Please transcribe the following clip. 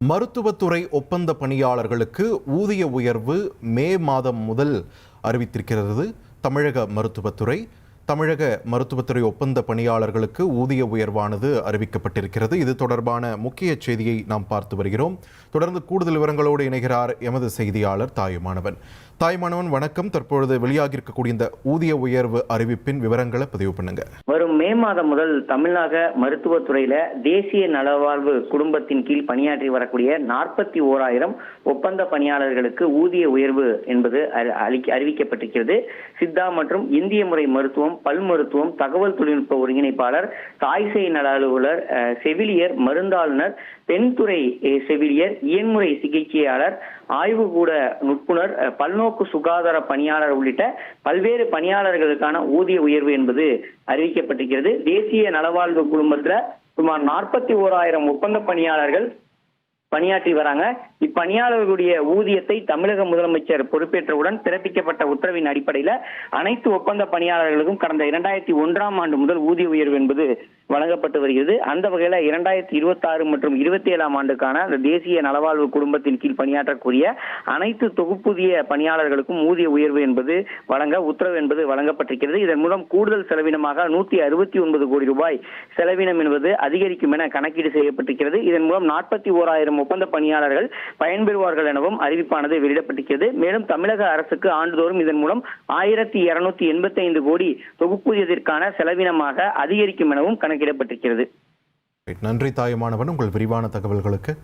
மருத்துவத்துறை ஒப்பந்த பணியாளர்களுக்கு ஊதிய உயர்வு மே மாதம் முதல் அறிவித்திருக்கிறது தமிழக மருத்துவத்துறை. மருத்துவத்துறை ஒப்பந்த பணியாளர்களுக்கு ஊதிய உயர்வானது அறிவிக்கப்பட்டிருக்கிறது. இது தொடர்பான முக்கிய செய்தியை நாம் பார்த்து வருகிறோம். தொடர்ந்து கூடுதல் விவரங்களோடு இணைகிறார் எமது செய்தியாளர் தாயுமானவன். தாயுமானவன், வணக்கம். தற்பொழுது வெளியாகி இருக்கக்கூடிய இந்த ஊதிய உயர்வு அறிவிப்பின் விவரங்களை பதிவு பண்ணுங்க. வரும் மே மாதம் முதல் தமிழ்நாடு மருத்துவத்துறையில தேசிய நலவாழ்வு குடும்பத்தின் கீழ் பணியாற்றி வரக்கூடிய 41,000 ஒப்பந்த பணியாளர்களுக்கு ஊதிய உயர்வு என்பது அறிவிக்கப்பட்டிருக்கிறது. சித்தா மற்றும் இந்திய முறை மருத்துவம், பல் மருத்துவம், தகவல் தொழில்நுட்ப ஒருங்கிணைப்பாளர், தாய்சேய் நல அலுவலர், செவிலியர், மருந்தாளுநர், பெண்துறை செவிலியர், இயன்முறை சிகிச்சையாளர், ஆய்வுகூட நுட்புணர், பல்நோக்கு சுகாதார பணியாளர் உள்ளிட்ட பல்வேறு பணியாளர்களுக்கான ஊதிய உயர்வு என்பது அறிவிக்கப்பட்டிருக்கிறது. தேசிய நலவாழ்வு குழுமத்துல சுமார் 41,000 ஒப்பந்த பணியாளர்கள் பணியாற்றி வராங்க. இப்பணியாளர்களுடைய ஊதியத்தை தமிழக முதலமைச்சர் பொறுப்பேற்றவுடன் பிறப்பிக்கப்பட்ட உத்தரவின் அடிப்படையில் அனைத்து ஒப்பந்த பணியாளர்களுக்கும் கடந்த 2001ஆம் ஆண்டு முதல் ஊதிய உயர்வு என்பது வழங்கப்பட்டு வருகிறது. அந்த வகையில் 2026 மற்றும் 27ஆம் ஆண்டுக்கான அந்த தேசிய நலவாழ்வு குடும்பத்தின் கீழ் பணியாற்றக்கூடிய அனைத்து தொகுப்பூதிய பணியாளர்களுக்கும் ஊதிய உயர்வு என்பது வழங்க உத்தரவு என்பது வழங்கப்பட்டிருக்கிறது. இதன் மூலம் கூடுதல் செலவினமாக 169 கோடி ரூபாய் செலவினம் என்பது அதிகரிக்கும் என கணக்கீடு செய்யப்பட்டிருக்கிறது. இதன் மூலம் 41,000 ஒப்பந்த பணியாளர்கள் பயன்பெறுவார்கள் எனவும் அறிவிப்பானது வெளியிடப்பட்டிருக்கிறது. மேலும் தமிழக அரசுக்கு ஆண்டுதோறும் இதன் மூலம் 1,285 கோடி தொகுப்பூதியத்திற்கான செலவினமாக அதிகரிக்கும் எனவும் கணக்கிடப்பட்டிருக்கிறது. நன்றி தாயுமானவன், உங்கள் விரிவான தகவல்களுக்கு.